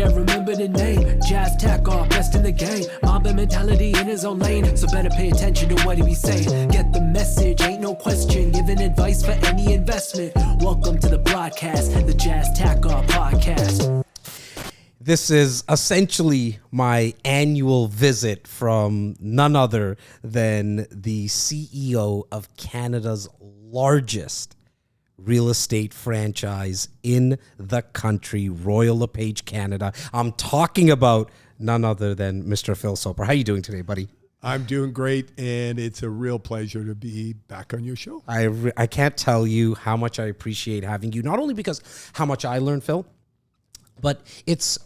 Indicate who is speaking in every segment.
Speaker 1: Yeah, remember the name. Jazz Takhar, best in the game. Mamba mentality in his own lane. So better pay attention to what he be saying. Get the message, ain't no question. Giving advice for any investment. Welcome to the broadcast, the Jazz Takhar podcast.
Speaker 2: This is essentially my annual visit from none other than the CEO of Canada's largest real estate franchise in the country, Royal LePage Canada. I'm talking about none other than Mr. Phil Soper. How are you doing today, buddy?
Speaker 3: I'm doing great, and it's a real pleasure to be back on your show.
Speaker 2: I can't tell you how much I appreciate having you, not only because how much I learned, Phil, but it's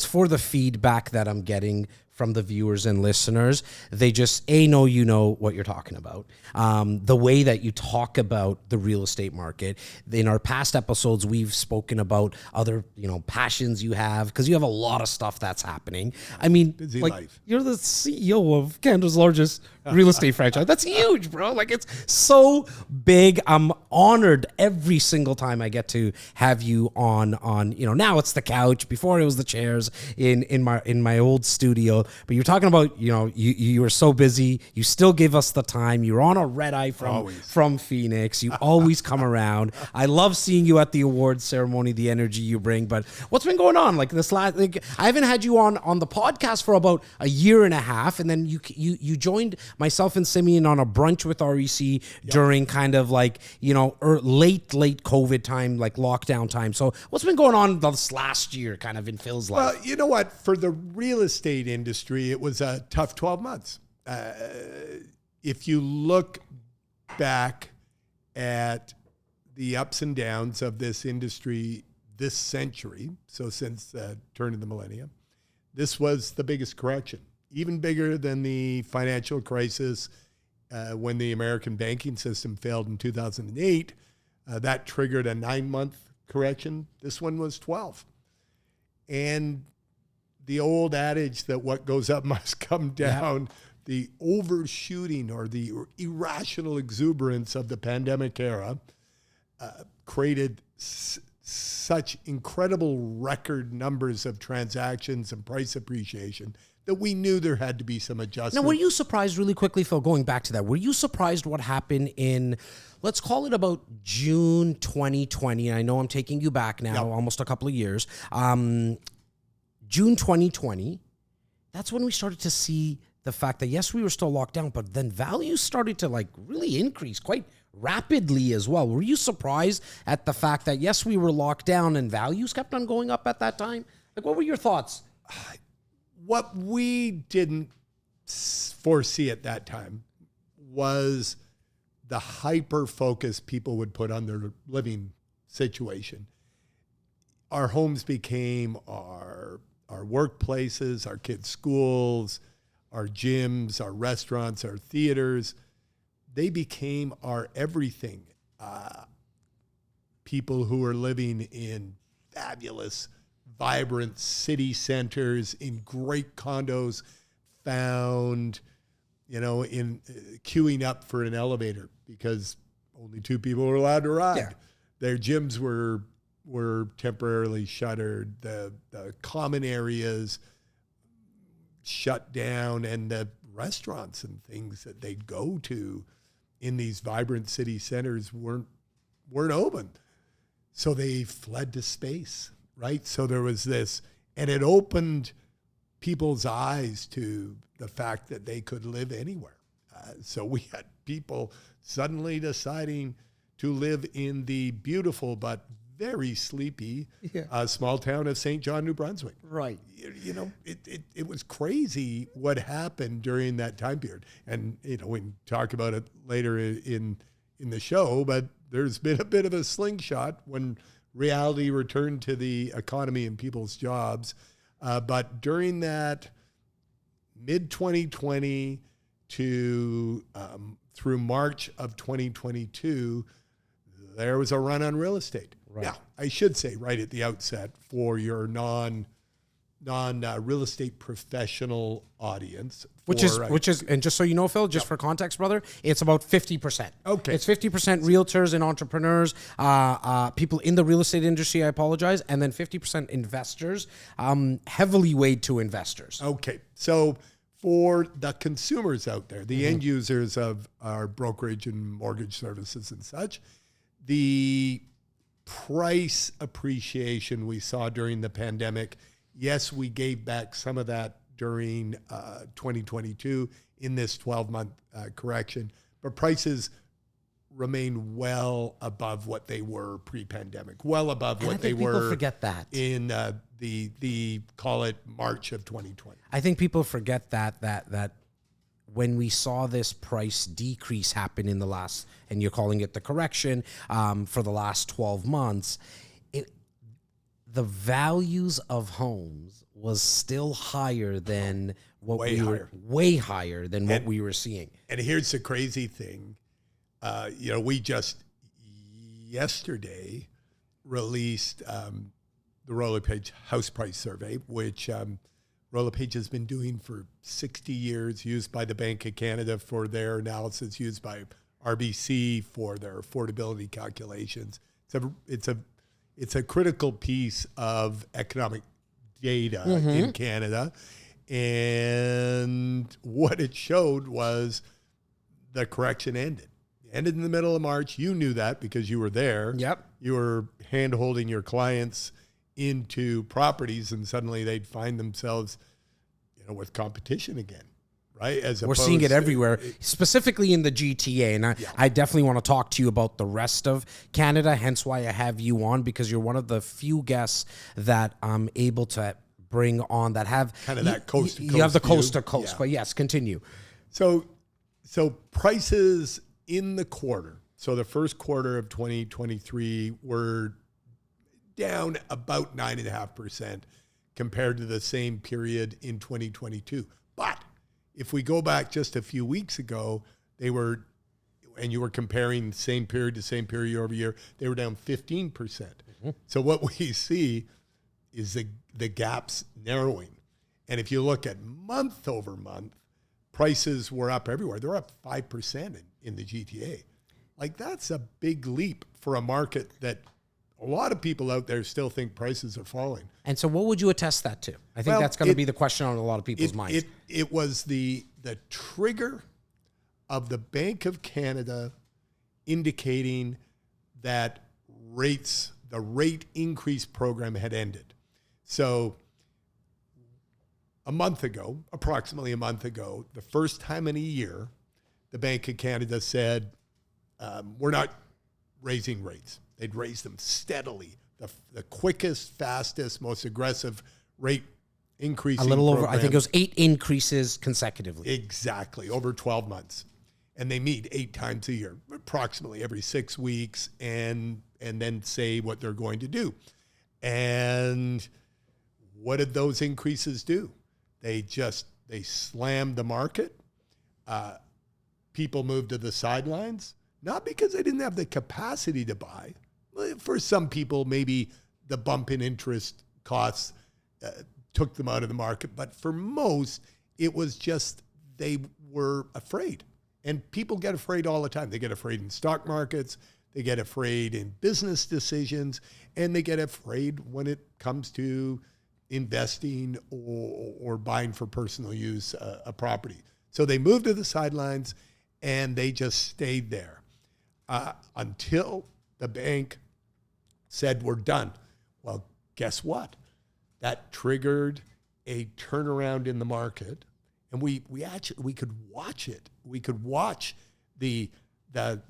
Speaker 2: for the feedback that I'm getting from the viewers and listeners. They just, know you know what you're talking about. The way that you talk about the real estate market. In our past episodes, we've spoken about other, passions you have, because you have a lot of stuff that's happening. I mean,
Speaker 3: busy life.
Speaker 2: You're the CEO of Canada's largest real estate franchise. That's huge, bro. It's so big. I'm honored every single time I get to have you on, now it's the couch. Before it was the chairs in my old studio. But you're talking about, you were so busy. You still give us the time. You're on a red eye from Phoenix. You always come around. I love seeing you at the awards ceremony, the energy you bring. But what's been going on? I haven't had you on the podcast for about a year and a half. And then you joined myself and Simeon on a brunch with REC during kind of late COVID time, lockdown time. So what's been going on this last year kind of in Phil's life?
Speaker 3: Well, you know what? For the real estate industry, it was a tough 12 months. If you look back at the ups and downs of this industry this century, so since the turn of the millennium, this was the biggest correction, even bigger than the financial crisis when the American banking system failed in 2008. That triggered a 9-month correction. This one was 12. And the old adage that what goes up must come down, the overshooting or the irrational exuberance of the pandemic era created such incredible record numbers of transactions and price appreciation that we knew there had to be some adjustment.
Speaker 2: Now, were you surprised, really quickly, Phil, going back to that, were you surprised what happened in, let's call it about June 2020, and I know I'm taking you back now, almost a couple of years, June 2020, that's when we started to see the fact that, yes, we were still locked down, but then values started to really increase quite rapidly as well. Were you surprised at the fact that, yes, we were locked down and values kept on going up at that time? What were your thoughts?
Speaker 3: What we didn't foresee at that time was the hyper focus people would put on their living situation. Our homes became our workplaces, our kids' schools, our gyms, our restaurants, our theaters. They became our everything. People who are living in fabulous, vibrant city centers, in great condos, found, in queuing up for an elevator because only 2 people were allowed to ride. Yeah. Their gyms were temporarily shuttered. The common areas shut down, and the restaurants and things that they'd go to in these vibrant city centers weren't open. So they fled to space, right? So there was this, and it opened people's eyes to the fact that they could live anywhere. So we had people suddenly deciding to live in the beautiful but very sleepy small town of St. John, New Brunswick.
Speaker 2: Right.
Speaker 3: It was crazy what happened during that time period. And, we can talk about it later in the show, but there's been a bit of a slingshot when reality returned to the economy and people's jobs. But during that mid-2020 to through March of 2022, there was a run on real estate. Right. Now, I should say right at the outset, for your non real estate professional audience.
Speaker 2: Which is, and just so you know, Phil, just for context, brother, it's about 50%.
Speaker 3: Okay.
Speaker 2: It's 50% realtors and entrepreneurs, people in the real estate industry, I apologize, and then 50% investors, heavily weighed to investors.
Speaker 3: Okay. So for the consumers out there, the end users of our brokerage and mortgage services and such, the price appreciation we saw during the pandemic, yes, we gave back some of that during 2022 in this 12-month correction, but prices remain well above what they were pre-pandemic, well above what they were.
Speaker 2: People forget that
Speaker 3: in the call it March of 2020.
Speaker 2: I think people forget that when we saw this price decrease happen in the last, and you're calling it the correction, for the last 12 months, the values of homes was still higher than what way higher than what we were seeing.
Speaker 3: And here's the crazy thing. We just yesterday released the Royal LePage house price survey, which Royal LePage has been doing for 60 years, used by the Bank of Canada for their analysis, used by RBC for their affordability calculations. It's a critical piece of economic data in Canada. And what it showed was the correction ended. It ended in the middle of March. You knew that because you were there.
Speaker 2: Yep.
Speaker 3: You were hand-holding your clients into properties, and suddenly they'd find themselves, with competition again, right?
Speaker 2: We're seeing it everywhere, specifically in the GTA. And I definitely want to talk to you about the rest of Canada, hence why I have you on, because you're one of the few guests that I'm able to bring on that have
Speaker 3: kind of that coast to coast.
Speaker 2: You have the coast to coast, but yes, continue.
Speaker 3: So prices in the quarter, so the first quarter of 2023 were down about 9.5% compared to the same period in 2022. But if we go back just a few weeks ago, they were, and you were comparing same period to same period year over year, they were down 15%. So what we see is the gaps narrowing. And if you look at month over month, prices were up everywhere. They're up 5% in the GTA. Like, that's a big leap for a market that a lot of people out there still think prices are falling.
Speaker 2: And so what would you attest that to? I think that's going to be the question on a lot of people's minds.
Speaker 3: It was the trigger of the Bank of Canada indicating that the rate increase program had ended. So approximately a month ago, the first time in a year, the Bank of Canada said, we're not raising rates. They'd raise them steadily. The quickest, fastest, most aggressive rate increasing program.
Speaker 2: I think it was 8 increases consecutively.
Speaker 3: Exactly, over 12 months. And they meet 8 times a year, approximately every 6 weeks, and then say what they're going to do. And what did those increases do? They slammed the market. People moved to the sidelines, not because they didn't have the capacity to buy. For some people, maybe the bump in interest costs took them out of the market. But for most, it was just they were afraid. And people get afraid all the time. They get afraid in stock markets. They get afraid in business decisions. And they get afraid when it comes to investing or buying for personal use a property. So they moved to the sidelines, and they just stayed there until the bank said, we're done. Well, guess what? That triggered a turnaround in the market, and we could watch it. We could watch the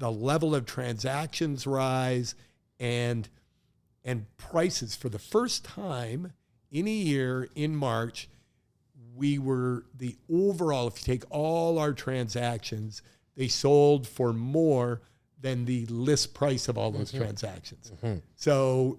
Speaker 3: level of transactions rise and prices. For the first time in a year in March, we were the overall, if you take all our transactions, they sold for more than the list price of all those transactions. So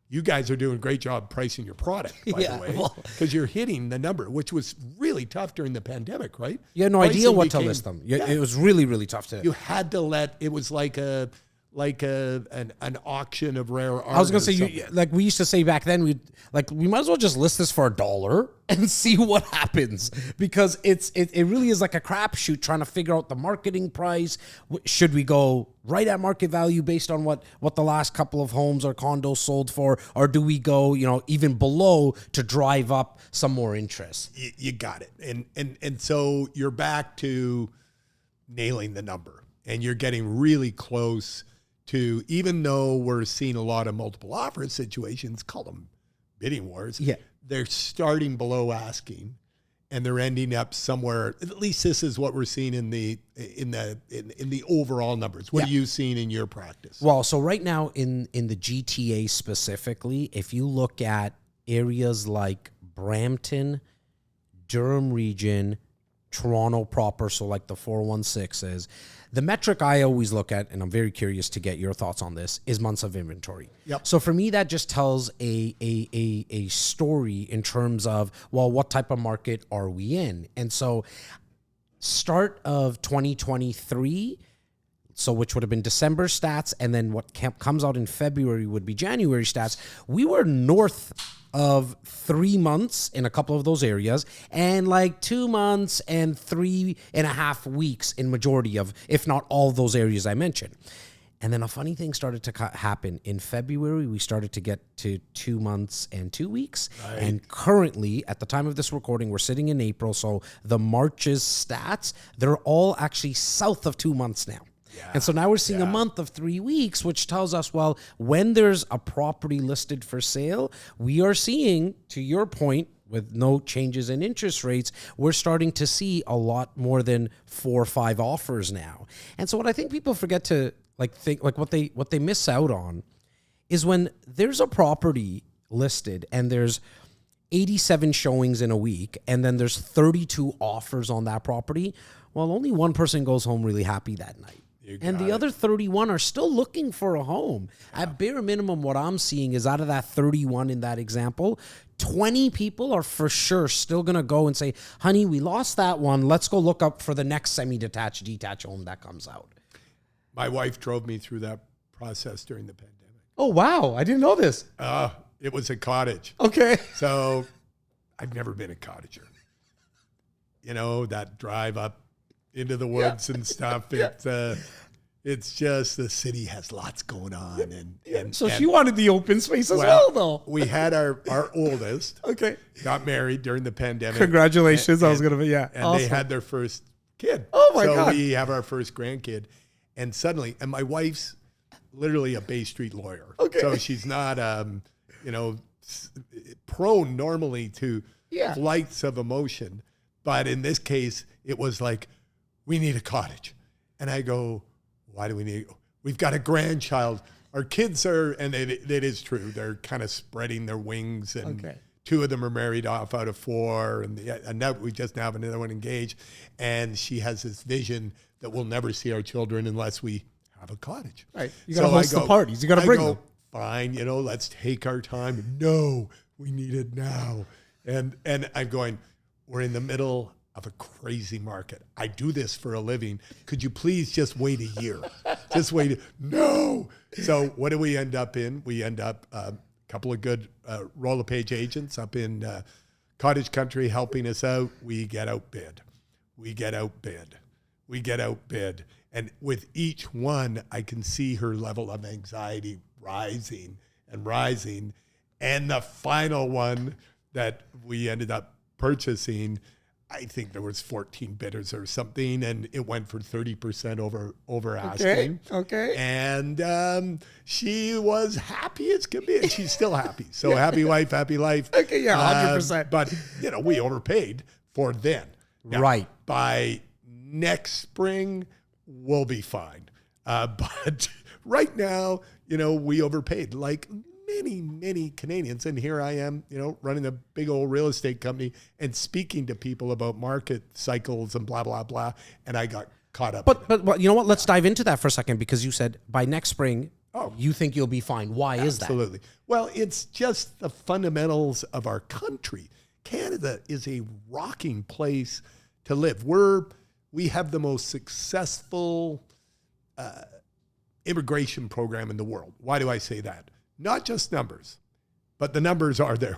Speaker 3: you guys are doing a great job pricing your product, by the way, because you're hitting the number, which was really tough during the pandemic, right?
Speaker 2: You had no idea what to list them. It was really, really tough to.
Speaker 3: You had to it was like a like an auction of rare art.
Speaker 2: I was gonna say, like we used to say back then, we might as well just list this for $1 and see what happens, because it really is like a crapshoot trying to figure out the marketing price. Should we go right at market value based on what the last couple of homes or condos sold for, or do we go even below to drive up some more interest?
Speaker 3: You got it, and so you're back to nailing the number, and you're getting really close to, even though we're seeing a lot of multiple offer situations, call them bidding wars.
Speaker 2: Yeah.
Speaker 3: They're starting below asking, and they're ending up somewhere. At least this is what we're seeing in the overall numbers. What are you seeing in your practice?
Speaker 2: Well, so right now in the GTA specifically, if you look at areas like Brampton, Durham region, Toronto proper, so like the 416s, the metric I always look at, and I'm very curious to get your thoughts on this, is months of inventory.
Speaker 3: Yep.
Speaker 2: So for me, that just tells a story in terms of, well, what type of market are we in? And so start of 2023, so which would have been December stats, and then what comes out in February would be January stats, we were north of 3 months in a couple of those areas, and like 2 months and 3.5 weeks in majority of, if not all of those areas I mentioned. And then a funny thing started to happen. In February, we started to get to 2 months and 2 weeks. Right. And currently, at the time of this recording, we're sitting in April, so the March's stats, they're all actually south of 2 months now. Yeah. And so now we're seeing a month of 3 weeks, which tells us, well, when there's a property listed for sale, we are seeing, to your point, with no changes in interest rates, we're starting to see a lot more than 4 or 5 offers now. And so what I think people forget to think, like what they miss out on is when there's a property listed and there's 87 showings in a week, and then there's 32 offers on that property, well, only one person goes home really happy that night. And the other 31 are still looking for a home. Yeah. At bare minimum, what I'm seeing is out of that 31 in that example, 20 people are for sure still going to go and say, honey, we lost that one. Let's go look up for the next semi-detached, detached home that comes out.
Speaker 3: My wife drove me through that process during the pandemic.
Speaker 2: Oh, wow. I didn't know this.
Speaker 3: It was a cottage.
Speaker 2: Okay.
Speaker 3: So I've never been a cottager. That drive up into the woods and stuff. It's just the city has lots going on. And
Speaker 2: so she wanted the open space as well, though.
Speaker 3: We had our oldest. Okay. Got married during the pandemic.
Speaker 2: Congratulations.
Speaker 3: And
Speaker 2: I was going to,
Speaker 3: And awesome. They had their first kid.
Speaker 2: Oh, my God.
Speaker 3: So we have our first grandkid. And suddenly, and my wife's literally a Bay Street lawyer. Okay. So she's not, prone normally to flights of emotion. But in this case, it was like, we need a cottage. And I go, why do we need, we've got a grandchild. Our kids are, and it is true, they're kind of spreading their wings, and 2 of them are married off out of 4, and now we just have another one engaged. And she has this vision that we'll never see our children unless we have a cottage.
Speaker 2: Right. You got to host the parties. You got to bring them.
Speaker 3: Fine, let's take our time. No, we need it now. And I'm going, we're in the middle of a crazy market. I do this for a living. Could you please just wait a year? Just wait. No. So what do we end up in? We end up a couple of good Royal LePage agents up in cottage country helping us out. We get outbid. And with each one, I can see her level of anxiety rising and rising. And the final one that we ended up purchasing, I think there was 14 bidders or something, and it went for 30% over asking.
Speaker 2: Okay.
Speaker 3: And she was happy as could be, and she's still happy. So happy wife, happy life.
Speaker 2: Okay, yeah, 100%.
Speaker 3: But we overpaid for then. Now,
Speaker 2: right.
Speaker 3: By next spring, we'll be fine. But right now, we overpaid like many Canadians, and here I am, running a big old real estate company and speaking to people about market cycles and blah blah blah, and I got caught up.
Speaker 2: But you know what? Let's dive into that for a second, because you said by next spring, you think you'll be fine. Why is that?
Speaker 3: Absolutely. Well, it's just the fundamentals of our country. Canada is a rocking place to live. We have the most successful immigration program in the world. Why do I say that? Not just numbers, but the numbers are there.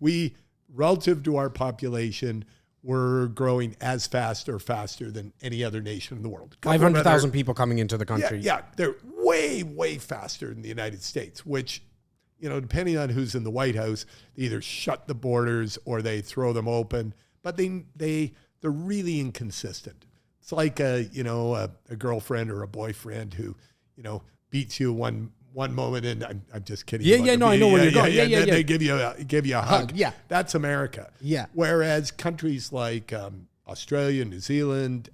Speaker 3: We relative to our population, we're growing as fast or faster than any other nation in the world.
Speaker 2: 500,000 people coming into the country.
Speaker 3: Yeah, they're way, way faster than the United States, which, depending on who's in the White House, they either shut the borders or they throw them open, but they're really inconsistent. It's like a girlfriend or a boyfriend who, beats you one moment, and I'm just kidding.
Speaker 2: I know where you're going. Yeah.
Speaker 3: They give you a hug.
Speaker 2: Yeah.
Speaker 3: That's America.
Speaker 2: Yeah.
Speaker 3: Whereas countries like Australia, New Zealand,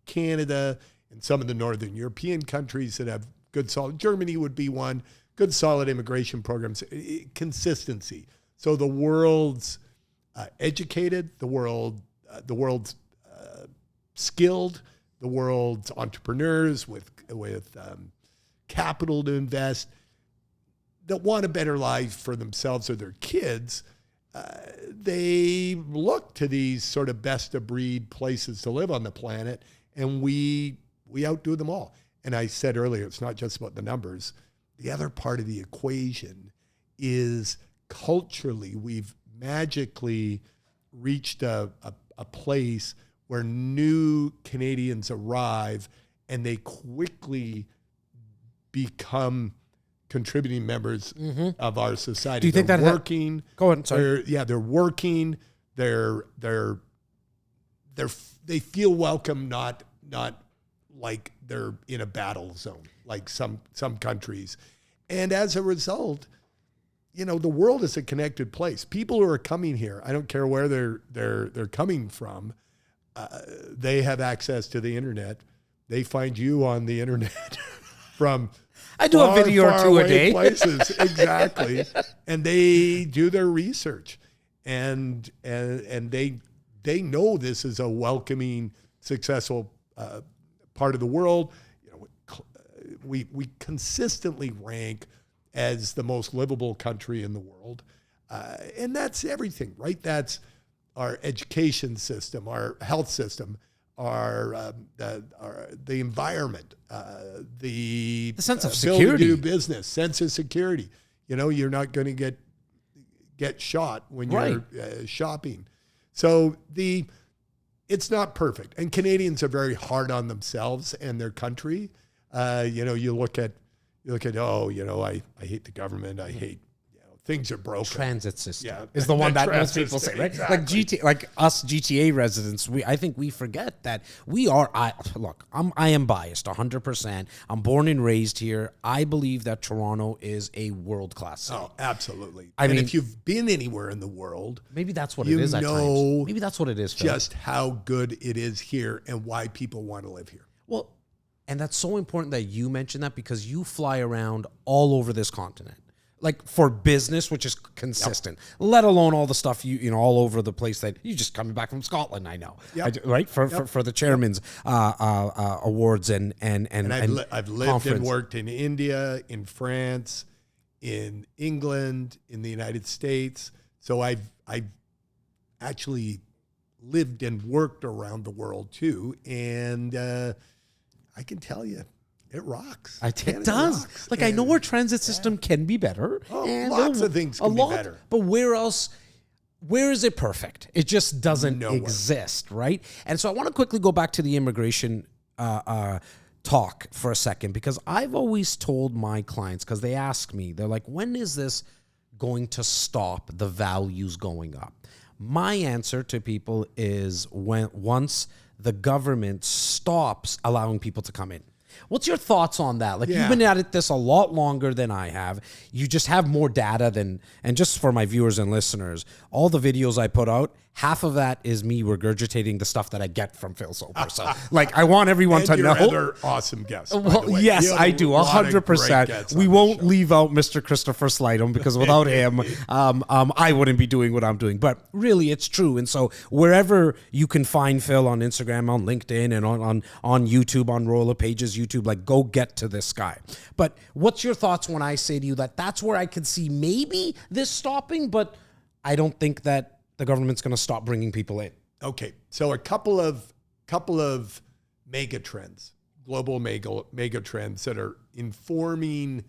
Speaker 3: Canada, and some of the Northern European countries that have good solid, Germany would be one, good solid immigration programs, consistency. So the world's educated, the world's skilled, the world's entrepreneurs with capital to invest, that want a better life for themselves or their kids, they look to these sort of best of breed places to live on the planet, and we outdo them all. And I said earlier, it's not just about the numbers. The other part of the equation is culturally, we've magically reached a place where new Canadians arrive and they quickly become contributing members of our society.
Speaker 2: Do you think
Speaker 3: they're
Speaker 2: that
Speaker 3: working?
Speaker 2: Go ahead. Sorry.
Speaker 3: They're working. They feel welcome, not like they're in a battle zone, like some countries. And as a result, the world is a connected place. People who are coming here, I don't care where they're coming from, they have access to the internet. They find you on the internet from
Speaker 2: I do a video or two a day.
Speaker 3: Places. Exactly. And they do their research, and they know this is a welcoming, successful part of the world. We consistently rank as the most livable country in the world, and that's everything, right? That's our education system, our health system, the environment, the
Speaker 2: sense of
Speaker 3: ability
Speaker 2: security,
Speaker 3: to do business, sense of security. You're not going to get shot when you're shopping. So it's not perfect, and Canadians are very hard on themselves and their country. You look at I hate the government. I hate things are broken.
Speaker 2: Transit system
Speaker 3: is
Speaker 2: the one that most people say, right?
Speaker 3: Exactly.
Speaker 2: Like us GTA residents, I think we forget that we are. I am biased 100%. I'm born and raised here. I believe that Toronto is a world class city.
Speaker 3: Oh, absolutely.
Speaker 2: I mean,
Speaker 3: if you've been anywhere in the world,
Speaker 2: maybe that's what it is. At times. Maybe that's what it is. Phil.
Speaker 3: Just how good it is here and why people want to live here.
Speaker 2: Well, and that's so important that you mention that, because you fly around all over this continent. Like for business, which is consistent, let alone all the stuff all over the place that you just coming back from Scotland. I know, right? For the chairman's awards and
Speaker 3: I've lived and worked in India, in France, in England, in the United States. So I've actually lived and worked around the world too, and I can tell you, it rocks.
Speaker 2: It does. Rocks. Like, I know our transit system can be better.
Speaker 3: Oh, and lots of things can be better.
Speaker 2: But where else? Where is it perfect? It just doesn't exist, right? And so I want to quickly go back to the immigration talk for a second, because I've always told my clients, because they ask me, they're like, when is this going to stop the values going up? My answer to people is once the government stops allowing people to come in. What's your thoughts on that? Like, you've been at this a lot longer than I have. You just have more data than, and just for my viewers and listeners, all the videos I put out, half of that is me regurgitating the stuff that I get from Phil Soper. So, like, I want everyone to know.
Speaker 3: Other awesome guests.
Speaker 2: Well, yes, I do, 100%. We won't leave out Mr. Christopher Slydom, because without him, I wouldn't be doing what I'm doing. But really, it's true. And so, wherever you can find Phil, on Instagram, on LinkedIn, and on YouTube, on Royal LePage's YouTube, like, go get to this guy. But what's your thoughts when I say to you that that's where I could see maybe this stopping, but I don't think that the government's going to stop bringing people in?
Speaker 3: Okay, so a couple of mega trends. global mega trends that are informing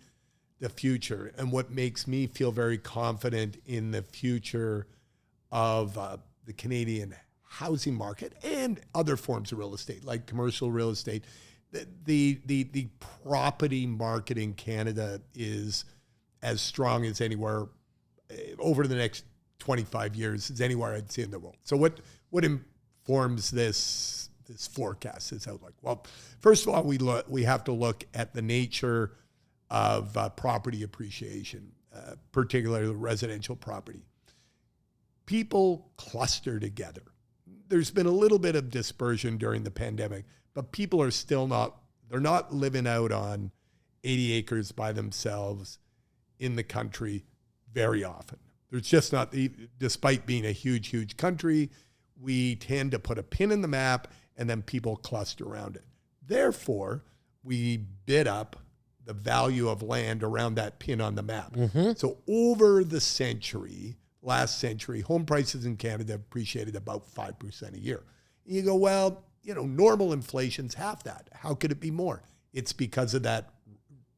Speaker 3: the future, and what makes me feel very confident in the future of the Canadian housing market and other forms of real estate, like commercial real estate. The property market in Canada is as strong as anywhere over the next 25 years as anywhere I'd see in the world. So what informs this forecast, this outlook? Well, first of all, we have to look at the nature of property appreciation, particularly residential property. People cluster together. There's been a little bit of dispersion during the pandemic, but people are still they're not living out on 80 acres by themselves in the country very often. There's just not, despite being a huge, huge country, we tend to put a pin in the map and then people cluster around it. Therefore, we bid up the value of land around that pin on the map. So over the last century, home prices in Canada have appreciated about 5% a year. And you go, well, normal inflation's half that. How could it be more? It's because of that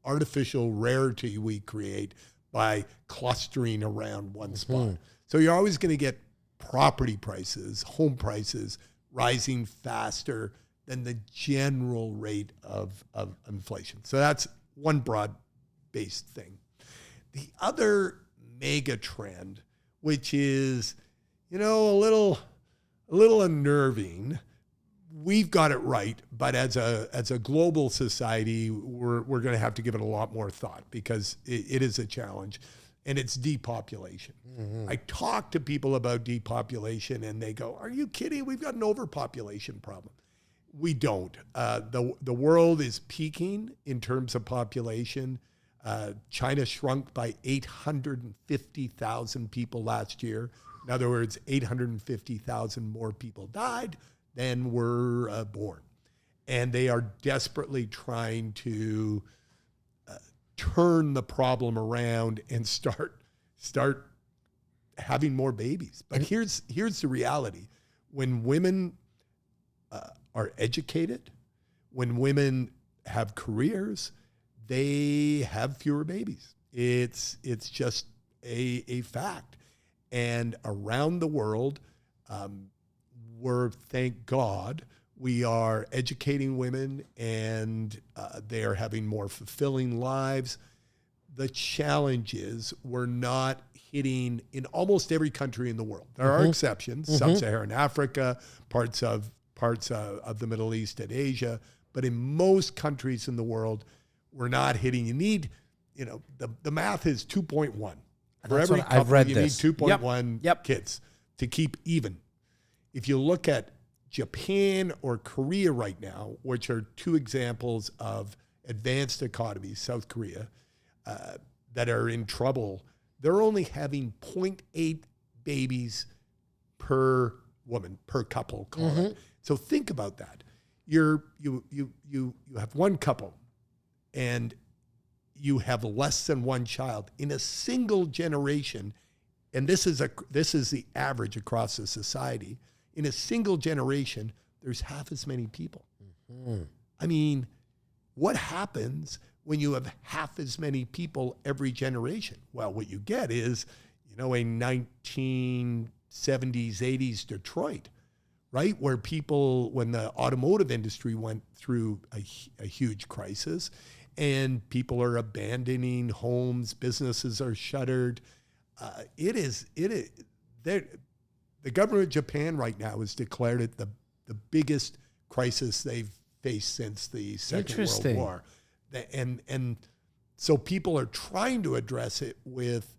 Speaker 3: artificial rarity we create by clustering around one spot. So you're always going to get property prices, home prices, rising faster than the general rate of inflation. So that's one broad-based thing. The other mega trend, which is, a little unnerving. We've got it right, but as a global society, we're going to have to give it a lot more thought because it is a challenge, and it's depopulation. I talk to people about depopulation, and they go, "Are you kidding? We've got an overpopulation problem." We don't. The world is peaking in terms of population. China shrunk by 850,000 people last year. In other words, 850,000 more people died than were born. And they are desperately trying to turn the problem around and start having more babies. But here's the reality. When women are educated, when women have careers, they have fewer babies. It's just a fact. And around the world, thank God, we are educating women, and they are having more fulfilling lives. The challenge is we're not hitting in almost every country in the world. There are exceptions, Sub-Saharan Africa, parts of the Middle East and Asia, but in most countries in the world, we're not hitting. You need, the math is 2.1. For every couple, you need 2.1 kids to keep even. If you look at Japan or Korea right now, which are two examples of advanced economies, South Korea, that are in trouble, they're only having 0.8 babies per woman, per couple, call it. So think about that. You have one couple, and you have less than one child in a single generation, and this is the average across the society. In a single generation, there's half as many people. I mean, what happens when you have half as many people every generation? Well, what you get is, a 1970s, 80s Detroit, right? Where when the automotive industry went through a huge crisis, and people are abandoning homes, businesses are shuttered. The government of Japan right now has declared it the biggest crisis they've faced since the Second World War. And so people are trying to address it with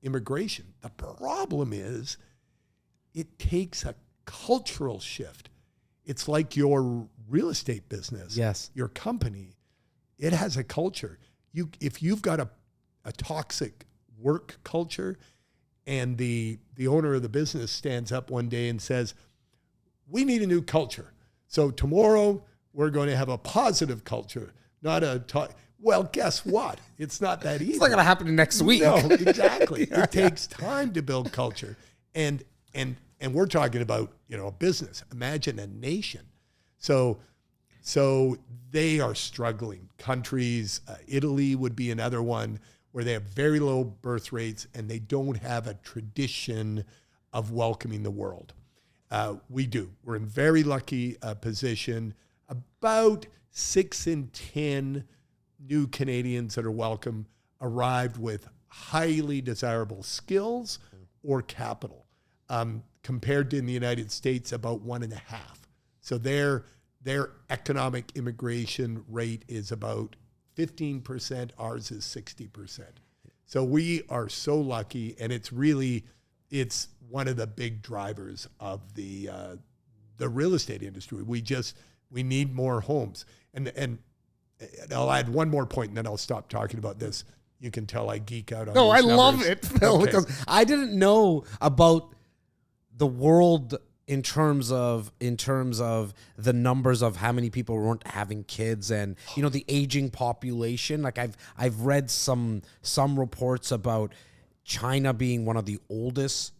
Speaker 3: immigration. The problem is it takes a cultural shift. It's like your real estate business, your company. It has a culture. If you've got a toxic work culture, and the owner of the business stands up one day and says, "We need a new culture. So tomorrow we're going to have a positive culture, not well, guess what? It's not that easy.
Speaker 2: It's not going to happen next week.
Speaker 3: No, exactly. It takes time to build culture. And we're talking about, a business. Imagine a nation. So So they are struggling. Countries, Italy would be another one where they have very low birth rates and they don't have a tradition of welcoming the world. We do. We're in very lucky position. About 6 in 10 new Canadians that are welcome arrived with highly desirable skills or capital. Compared to in the United States, about 1.5. So their economic immigration rate is about 15%. Ours is 60%. So we are so lucky, and it's one of the big drivers of the real estate industry. We need more homes, and I'll add one more point, and then I'll stop talking about this. You can tell I geek out on.
Speaker 2: No, I
Speaker 3: these
Speaker 2: love
Speaker 3: numbers.
Speaker 2: it, Phil,
Speaker 3: Okay.
Speaker 2: because I didn't know about the world in terms of the numbers of how many people weren't having kids, and the aging population. Like I've read some reports about China being one of the oldest.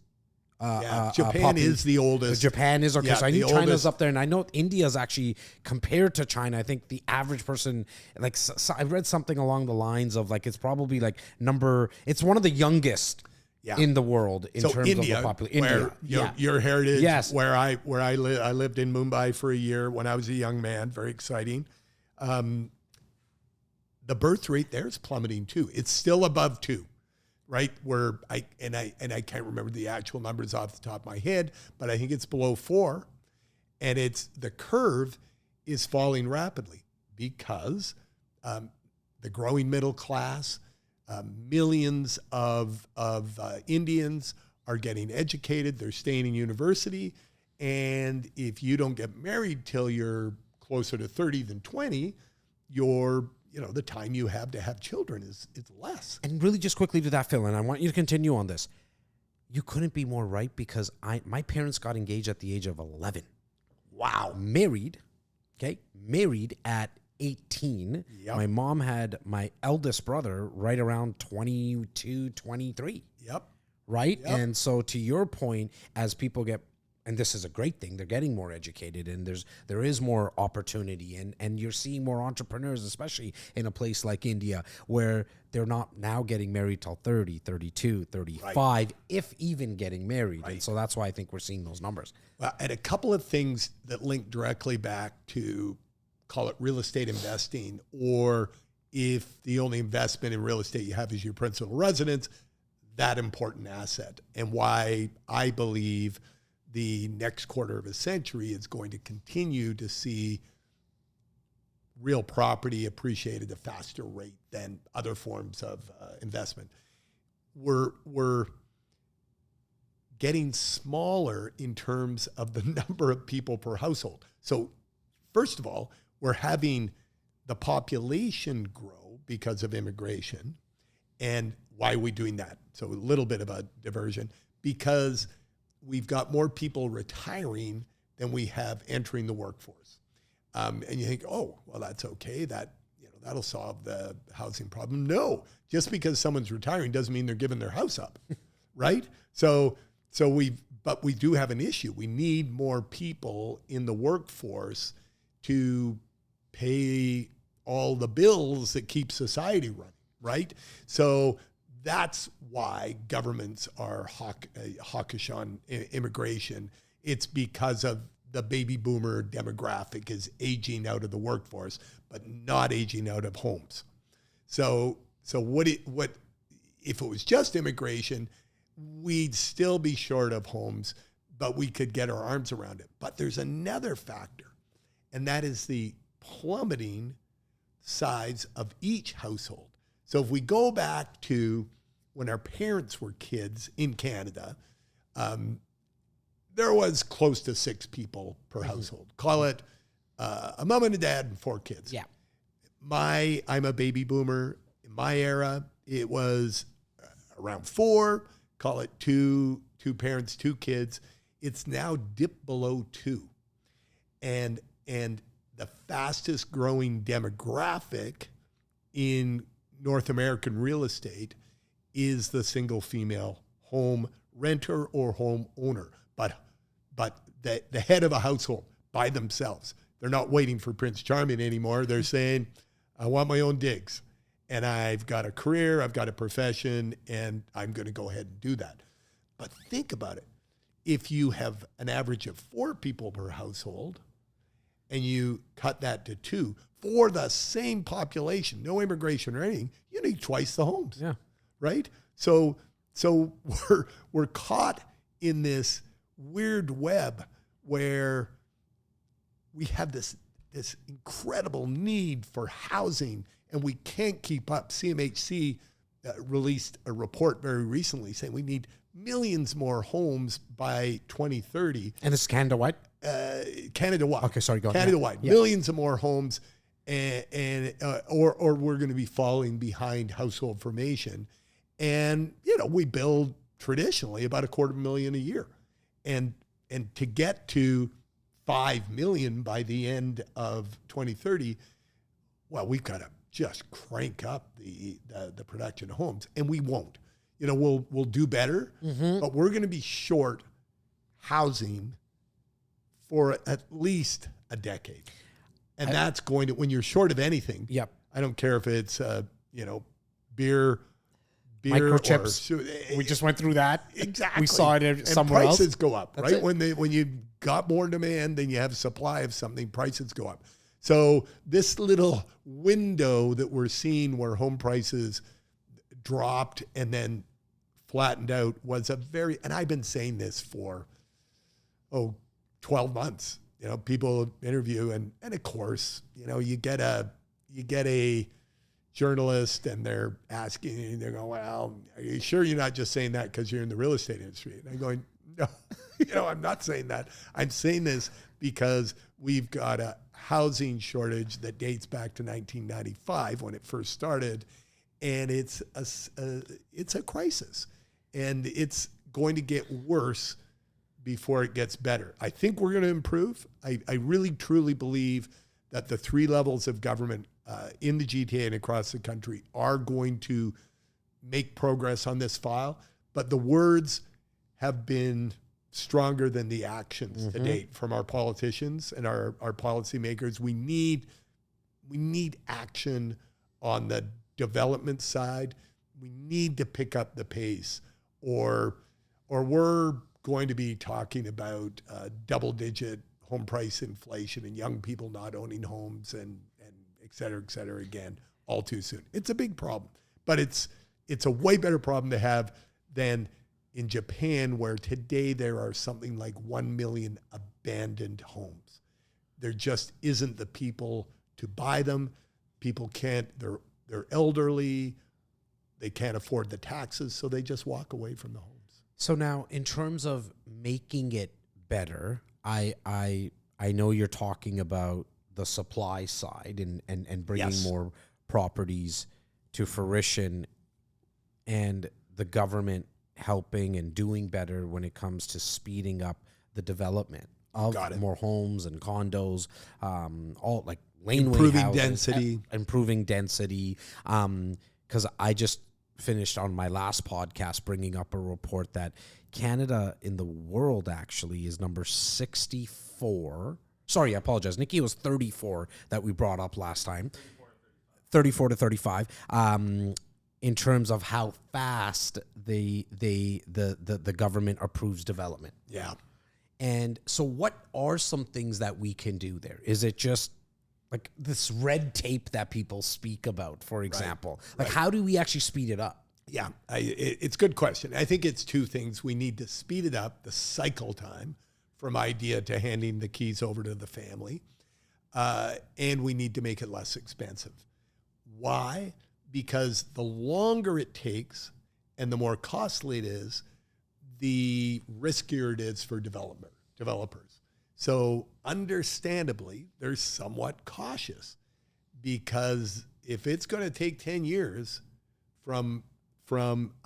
Speaker 3: Japan is the oldest.
Speaker 2: Japan is okay.
Speaker 3: Yeah,
Speaker 2: So I
Speaker 3: the
Speaker 2: knew China's
Speaker 3: oldest.
Speaker 2: up there, and I know India's actually compared to China. I think the average person, like, I read something along the lines of like it's probably like it's one of the youngest in the world in terms
Speaker 3: India,
Speaker 2: of the population.
Speaker 3: Where your heritage,
Speaker 2: Yes.
Speaker 3: where I lived in Mumbai for a year when I was a young man. Very exciting. The birth rate there is plummeting too. It's still above 2. Right, where I can't remember the actual numbers off the top of my head, but I think it's below 4, and the curve is falling rapidly because the growing middle class, millions of Indians are getting educated. They're staying in university, and if you don't get married till you're closer to 30 than 20, the time you have to have children is less.
Speaker 2: And really, just quickly to that, Phil, and I want you to continue on this. You couldn't be more right, because my parents got engaged at the age of 11. Wow. Married at 18.
Speaker 3: Yep.
Speaker 2: My mom had my eldest brother right around 22, 23.
Speaker 3: Yep.
Speaker 2: Right?
Speaker 3: Yep.
Speaker 2: And so to your point, as people get, and this is a great thing, they're getting more educated, and there is more opportunity, and you're seeing more entrepreneurs, especially in a place like India, where they're not now getting married till 30, 32, 35, right, if even getting married. Right. And so that's why I think we're seeing those numbers.
Speaker 3: Well, and a couple of things that link directly back to, call it real estate investing, or if the only investment in real estate you have is your principal residence, that important asset, and why I believe the next quarter of a century is going to continue to see real property appreciated at a faster rate than other forms of investment. We're getting smaller in terms of the number of people per household. So first of all, we're having the population grow because of immigration. And why are we doing that? So a little bit of a diversion, because we've got more people retiring than we have entering the workforce. And you think, oh, well, that's okay. That'll solve the housing problem. No, just because someone's retiring doesn't mean they're giving their house up, right? So we do have an issue. We need more people in the workforce to pay all the bills that keep society running, right? So that's why governments are hawkish on immigration. It's because of the baby boomer demographic is aging out of the workforce, but not aging out of homes. So what if it was just immigration, we'd still be short of homes, but we could get our arms around it. But there's another factor, and that is the plummeting size of each household. So if we go back to when our parents were kids in Canada, there was close to 6 people per household. Call it a mom and a dad and 4 kids.
Speaker 2: Yeah.
Speaker 3: I'm a baby boomer. In my era, it was around 4. Call it two parents, 2 kids. It's now dipped below 2, and the fastest growing demographic in North American real estate is the single female home renter or home owner, but the head of a household by themselves. they're not waiting for Prince Charming anymore. They're saying, I want my own digs. And I've got a career, I've got a profession, and I'm going to go ahead and do that. But think about it. If you have an average of 4 people per household and you cut that to 2 for the same population, no immigration or anything, you need twice the homes.
Speaker 2: Yeah.
Speaker 3: Right? So we're caught in this weird web where we have this incredible need for housing and we can't keep up. CMHC released a report very recently saying we need millions more homes by 2030.
Speaker 2: And this is Canada-wide?
Speaker 3: Canada-wide.
Speaker 2: Okay, sorry, go on.
Speaker 3: Canada-wide.
Speaker 2: Yeah.
Speaker 3: Millions of more homes, or we're going to be falling behind household formation. And, we build traditionally about 250,000 a year. And to get to 5 million by the end of 2030, well, we've got to just crank up the production of homes, and we won't. We'll do better, but we're going to be short housing for at least a decade. And that's going to, when you're short of anything,
Speaker 2: Yep.
Speaker 3: I don't care if it's, beer
Speaker 2: Microchips. We just went through that.
Speaker 3: Exactly.
Speaker 2: We saw it somewhere
Speaker 3: and
Speaker 2: else.
Speaker 3: prices go up,
Speaker 2: That's
Speaker 3: right?
Speaker 2: it.
Speaker 3: When you got more demand than you have supply of something, prices go up. So this little window that we're seeing where home prices dropped and then flattened out was and I've been saying this for 12 months. People interview and of course, you get a journalist and they're asking, they're going, well, are you sure you're not just saying that because you're in the real estate industry? And I'm going, no, I'm not saying that. I'm saying this because we've got a housing shortage that dates back to 1995 when it first started. And it's a crisis, and it's going to get worse before it gets better. I think we're going to improve. I really, truly believe that the 3 levels of government in the GTA and across the country are going to make progress on this file, but the words have been stronger than the actions to date from our politicians and our policymakers. We need action on the development side. We need to pick up the pace, or we're going to be talking about double-digit home price inflation and young people not owning homes and et cetera, again, all too soon. It's a big problem, but it's a way better problem to have than in Japan, where today there are something like 1 million abandoned homes. There just isn't the people to buy them. People can't, they're elderly, they can't afford the taxes, so they just walk away from the homes.
Speaker 2: So now, in terms of making it better, I know you're talking about the supply side and bringing more properties to fruition, and the government helping and doing better when it comes to speeding up the development of more homes and condos, all like laneway
Speaker 3: improving
Speaker 2: houses, improving density. Because I just finished on my last podcast bringing up a report that Canada in the world actually is number 64. Sorry, I apologize, Nikki. It was 34 that we brought up last time. 34 to 35. In terms of how fast the government approves development.
Speaker 3: Yeah.
Speaker 2: And so what are some things that we can do there? Is it just like this red tape that people speak about, for example? Like how do we actually speed it up?
Speaker 3: Yeah, it's a good question. I think it's 2 things. We need to speed it up, the cycle time from idea to handing the keys over to the family. And we need to make it less expensive. Why? Because the longer it takes and the more costly it is, the riskier it is for developers. So understandably, they're somewhat cautious, because if it's going to take 10 years from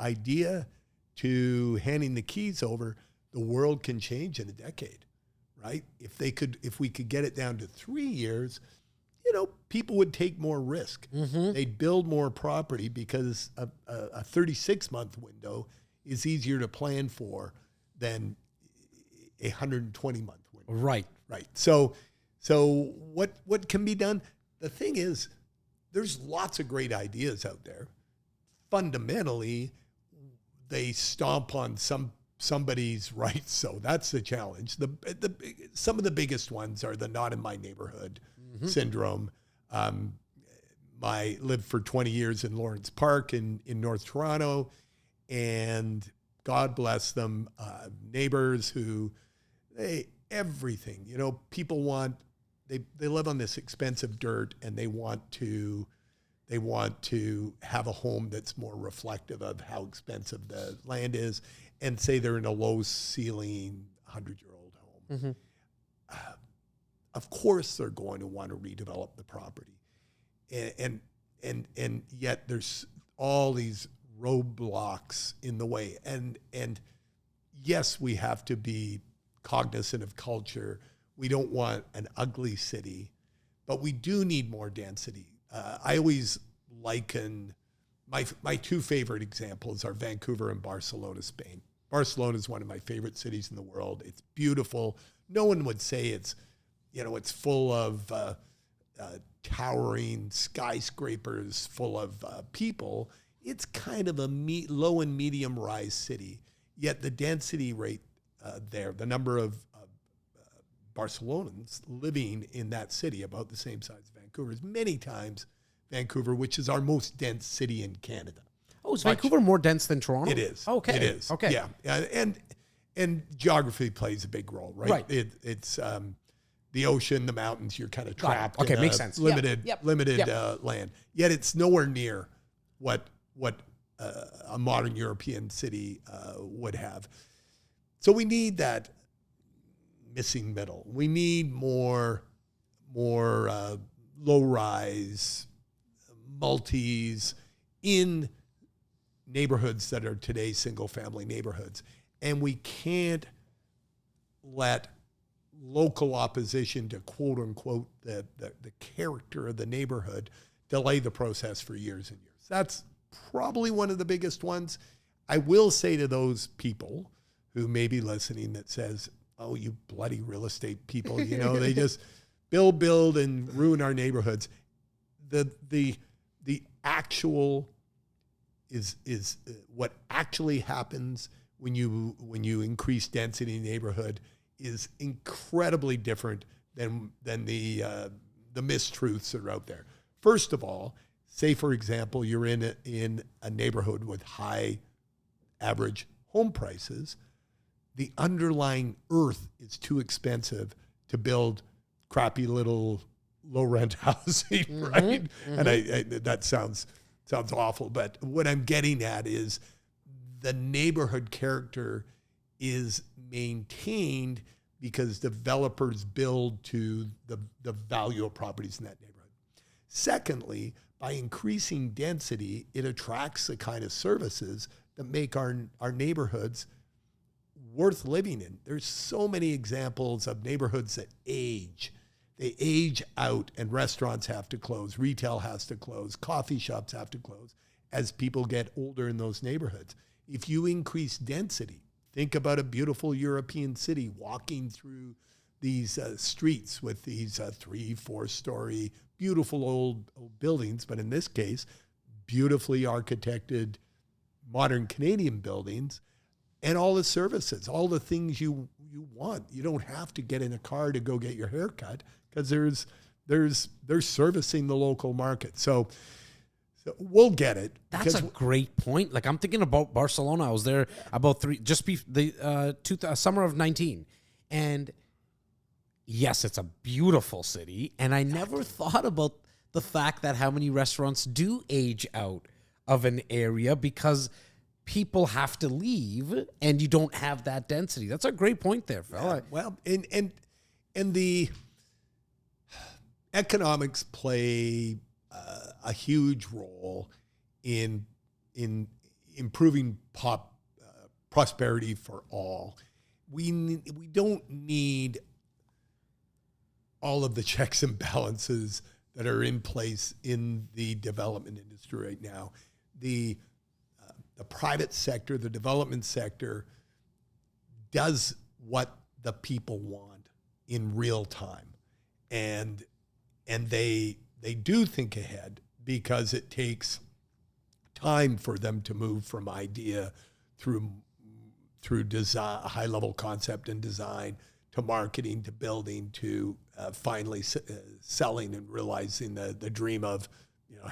Speaker 3: idea to handing the keys over, the world can change in a decade, right? If we could get it down to 3 years, people would take more risk. They'd build more property, because a 36-month window is easier to plan for than a 120-month window.
Speaker 2: Right.
Speaker 3: Right. So So what can be done? The thing is, there's lots of great ideas out there. Fundamentally, they stomp on somebody's rights, so that's the challenge. Some of the biggest ones are the not in my neighborhood syndrome. I lived for 20 years in Lawrence Park in North Toronto, and God bless them, neighbors who everything, people want, they live on this expensive dirt, and they want to have a home that's more reflective of how expensive the land is, and say they're in a low ceiling 100-year-old home. Of course they're going to want to redevelop the property. And yet there's all these roadblocks in the way. And yes, we have to be cognizant of culture. We don't want an ugly city, but we do need more density. I always liken my two favorite examples are Vancouver and Barcelona, Spain. Barcelona is one of my favorite cities in the world. It's beautiful. No one would say it's full of towering skyscrapers full of people. It's kind of a low and medium rise city. Yet the density rate there, the number of Barcelonans living in that city, about the same size as Vancouver, is many times Vancouver, which is our most dense city in Canada.
Speaker 2: Oh, is Vancouver more dense than Toronto?
Speaker 3: It is.
Speaker 2: Okay.
Speaker 3: It is.
Speaker 2: Okay.
Speaker 3: Yeah. And geography plays a big role, right?
Speaker 2: Right.
Speaker 3: It's the ocean, the mountains. You're kind of trapped.
Speaker 2: Okay,
Speaker 3: in
Speaker 2: makes sense.
Speaker 3: Limited
Speaker 2: Yep.
Speaker 3: land. Yet it's nowhere near what a modern European city would have. So we need that missing middle. We need more low-rise multis in neighborhoods that are today single-family neighborhoods. And we can't let local opposition to quote-unquote the character of the neighborhood delay the process for years and years. That's probably one of the biggest ones. I will say to those people who may be listening that says, oh, you bloody real estate people, they just build and ruin our neighborhoods. The actual is what actually happens when you increase density in a neighborhood is incredibly different than the mistruths that are out there. First of all, say for example you're in a neighborhood with high average home prices. The underlying earth is too expensive to build crappy little low rent housing, right? And I that sounds awful, but what I'm getting at is the neighborhood character is maintained because developers build to the value of properties in that neighborhood. Secondly, by increasing density, it attracts the kind of services that make our neighborhoods worth living in. There's so many examples of neighborhoods that age. They age out, and restaurants have to close, retail has to close, coffee shops have to close as people get older in those neighborhoods. If you increase density, think about a beautiful European city walking through these streets with these 3-4 story beautiful old buildings, but in this case, beautifully architected modern Canadian buildings, and all the services, all the things you want. You don't have to get in a car to go get your hair cut because they're servicing the local market. So we'll get it.
Speaker 2: That's a great point. Like I'm thinking about Barcelona. I was there about summer of 19, and yes, it's a beautiful city. And I never thought about the fact that how many restaurants do age out of an area because people have to leave and you don't have that density. That's a great point there, Phil.
Speaker 3: Yeah, well, and the economics play a huge role in improving prosperity for all. We don't need all of the checks and balances that are in place in the development industry right now. The private sector, the development sector, does what the people want in real time. and they do think ahead because it takes time for them to move from idea through design, high level concept and design, to marketing, to building, to finally selling and realizing the dream of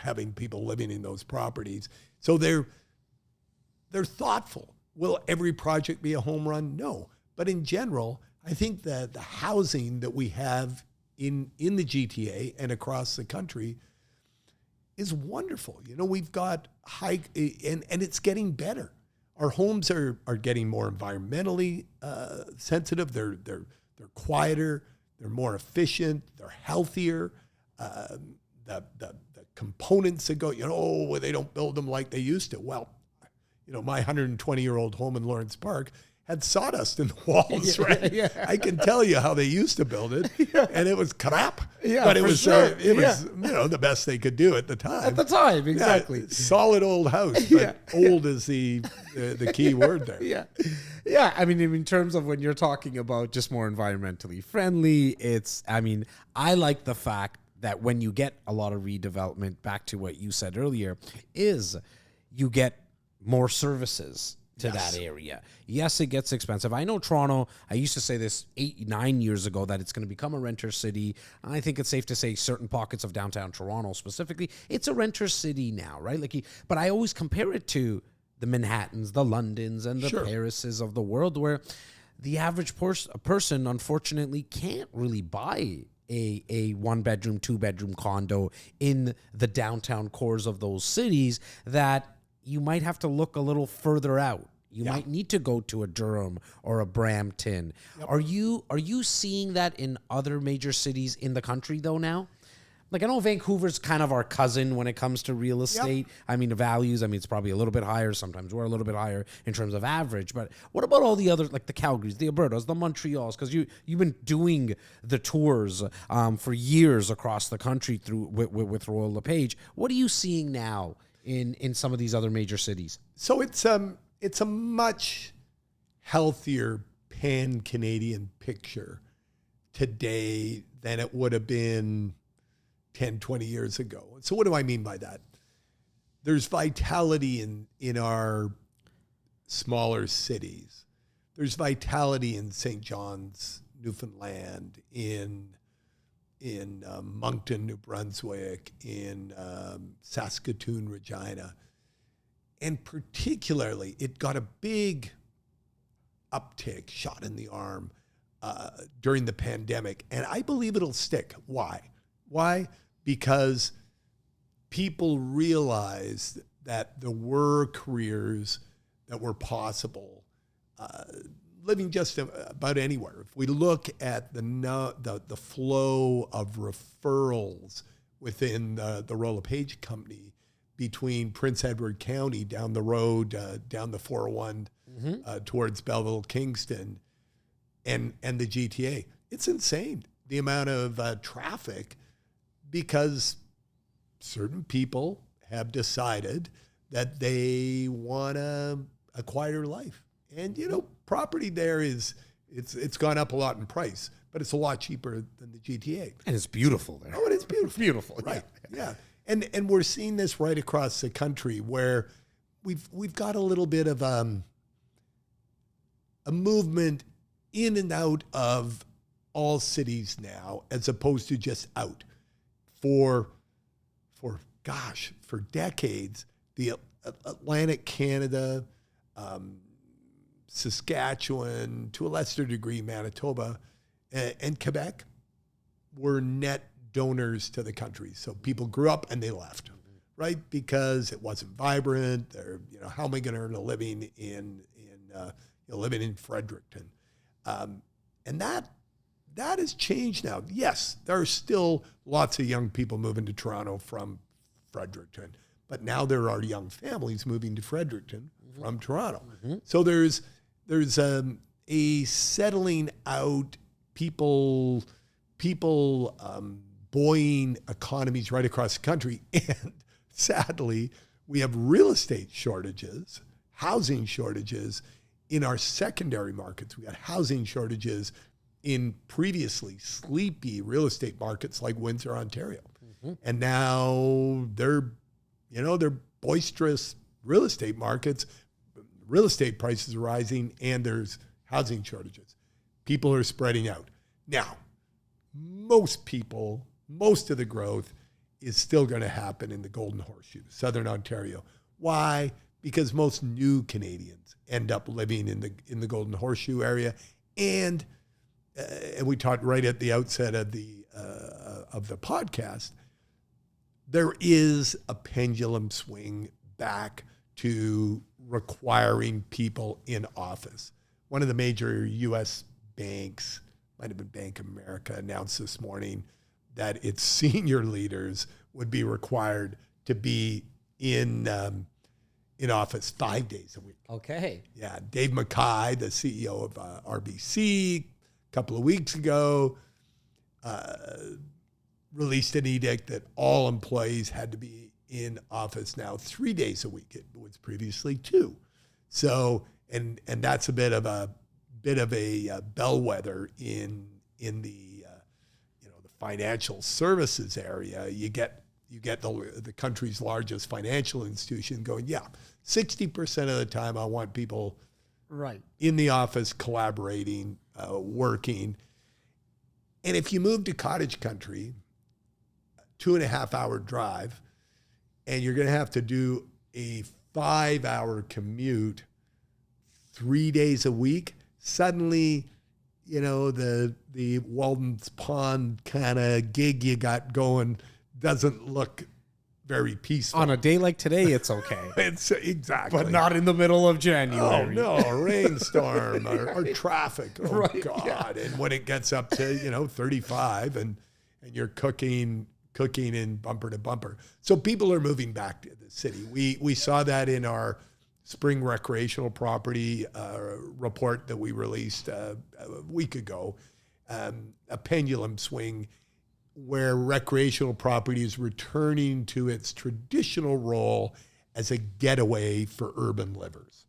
Speaker 3: having people living in those properties. So they're thoughtful. Will every project be a home run? No. But in general, I think that the housing that we have in the GTA and across the country is wonderful. We've got high, and it's getting better. Our homes are getting more environmentally sensitive. They're quieter. They're more efficient. They're healthier. The components that go, they don't build them like they used to. Well, my 120-year-old home in Lawrence Park had sawdust in the walls, right? Yeah. I can tell you how they used to build it, and it was crap. Yeah, but it was the best they could do at the time.
Speaker 2: At the time, exactly.
Speaker 3: Yeah, solid old house, but old is the key word there.
Speaker 2: Yeah. I mean, in terms of when you're talking about just more environmentally friendly, I like the fact that when you get a lot of redevelopment, back to what you said earlier, is you get more services to that area. Yes, it gets expensive. I know Toronto, I used to say this 8-9 years ago, that it's going to become a renter city. I think it's safe to say certain pockets of downtown Toronto specifically, it's a renter city now, right? But I always compare it to the Manhattans, the Londons, and the Parises of the world, where the average person, unfortunately, can't really buy a 1-bedroom, 2-bedroom condo in the downtown cores of those cities, that you might have to look a little further out. You might need to go to a Durham or a Brampton. Yep. Are you seeing that in other major cities in the country though now? I know Vancouver's kind of our cousin when it comes to real estate. Yep. The values, it's probably a little bit higher. Sometimes we're a little bit higher in terms of average. But what about all the other, like the Calgarys, the Albertas, the Montreals? Because you've been doing the tours for years across the country with Royal LePage. What are you seeing now in some of these other major cities?
Speaker 3: So it's a much healthier pan-Canadian picture today than it would have been 10, 20 years ago. So what do I mean by that? There's vitality in our smaller cities. There's vitality in St. John's, Newfoundland, in Moncton, New Brunswick, in Saskatoon, Regina. And particularly, it got a big uptick, shot in the arm during the pandemic. And I believe it'll stick. Why? Because people realized that there were careers that were possible living just about anywhere. If we look at the flow of referrals within the Royal LePage company between Prince Edward County down the road, down the 401 towards Belleville, Kingston, and the GTA, it's insane, the amount of traffic, because certain people have decided that they want a quieter life. And, property there it's gone up a lot in price, but it's a lot cheaper than the GTA.
Speaker 2: And it's beautiful there.
Speaker 3: Oh, and it's beautiful.
Speaker 2: Beautiful,
Speaker 3: right. Yeah. And we're seeing this right across the country, where we've got a little bit of a movement in and out of all cities now, as opposed to just out. For decades, the Atlantic Canada, Saskatchewan, to a lesser degree Manitoba, and Quebec were net donors to the country. So people grew up and they left, right? Because it wasn't vibrant. They're, how am I going to earn a living living in Fredericton? And that has changed now. Yes, there are still lots of young people moving to Toronto from Fredericton, but now there are young families moving to Fredericton from Toronto. So there's a settling out, people buoying economies right across the country. And sadly, we have real estate shortages, housing shortages in our secondary markets. We got housing shortages in previously sleepy real estate markets like Windsor, Ontario. And now they're boisterous real estate markets. Real estate prices are rising and there's housing shortages. People are spreading out. Now, most of the growth is still going to happen in the Golden Horseshoe, Southern Ontario. Why? Because most new Canadians end up living in the Golden Horseshoe area. And we talked right at the outset of the podcast, there is a pendulum swing back to requiring people in office. One of the major U.S. banks, might have been Bank of America, announced this morning that its senior leaders would be required to be in office 5 days a week.
Speaker 2: Okay.
Speaker 3: Yeah, Dave McKay, the CEO of RBC, a couple of weeks ago, released an edict that all employees had to be in office now 3 days a week. It was previously 2. So, and that's a bit of a bellwether in the the financial services area. You get the country's largest financial institution going, 60% of the time I want people
Speaker 2: right
Speaker 3: in the office collaborating, working. And if you move to cottage country, 2.5-hour drive, and you're going to have to do a 5-hour commute 3 days a week, suddenly, the Walden's Pond kind of gig you got going doesn't look very peaceful.
Speaker 2: On a day like today, it's okay.
Speaker 3: It's exactly.
Speaker 2: But not in the middle of
Speaker 3: Oh,
Speaker 2: January.
Speaker 3: no, a rainstorm or traffic. Oh,
Speaker 2: Right,
Speaker 3: God.
Speaker 2: yeah.
Speaker 3: And when it gets up to, 35 and you're cooking in bumper to bumper. So people are moving back to the city. We saw that in our spring recreational property report that we released a week ago, a pendulum swing where recreational property is returning to its traditional role as a getaway for urban livers.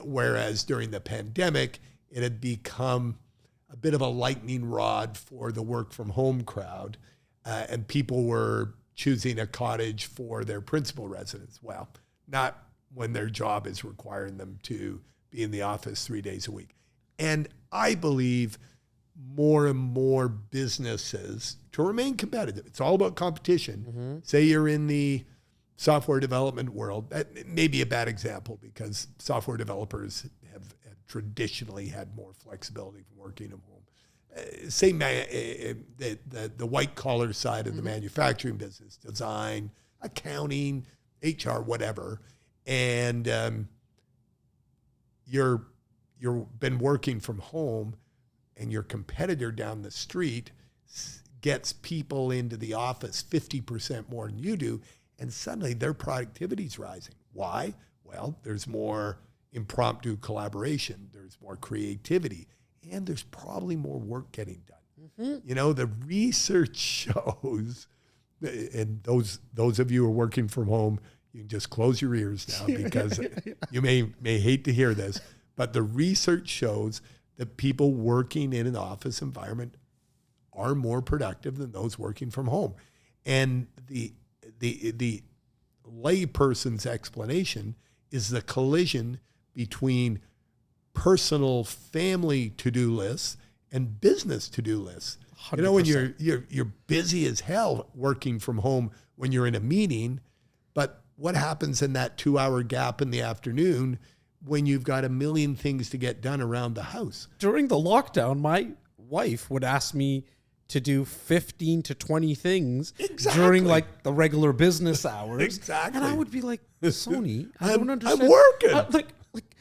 Speaker 3: Whereas during the pandemic, it had become a bit of a lightning rod for the work from home crowd, and people were choosing a cottage for their principal residence. Well, not when their job is requiring them to be in the office 3 days a week. And I believe more and more businesses, to remain competitive, it's all about competition. Say you're in the software development world. That may be a bad example because software developers have traditionally had more flexibility from working from home. Say the white collar side of the manufacturing business, design, accounting, HR, whatever. And you've been working from home, and your competitor down the street gets people into the office 50% more than you do, and suddenly their productivity is rising. Why? Well, there's more impromptu collaboration, there's more creativity, and there's probably more work getting done. The research shows, and those of you who are working from home, you can just close your ears now because you may hate to hear this, but the research shows that people working in an office environment are more productive than those working from home. And the layperson's explanation is the collision between personal family to-do lists and business to-do lists.
Speaker 2: 100%.
Speaker 3: When you're busy as hell working from home when you're in a meeting, but what happens in that 2-hour gap in the afternoon when you've got a million things to get done around the house?
Speaker 2: During the lockdown, my wife would ask me to do 15 to 20 things during like the regular business hours.
Speaker 3: Exactly.
Speaker 2: And I would be like, Sony, I don't understand.
Speaker 3: I'm working.
Speaker 2: Like,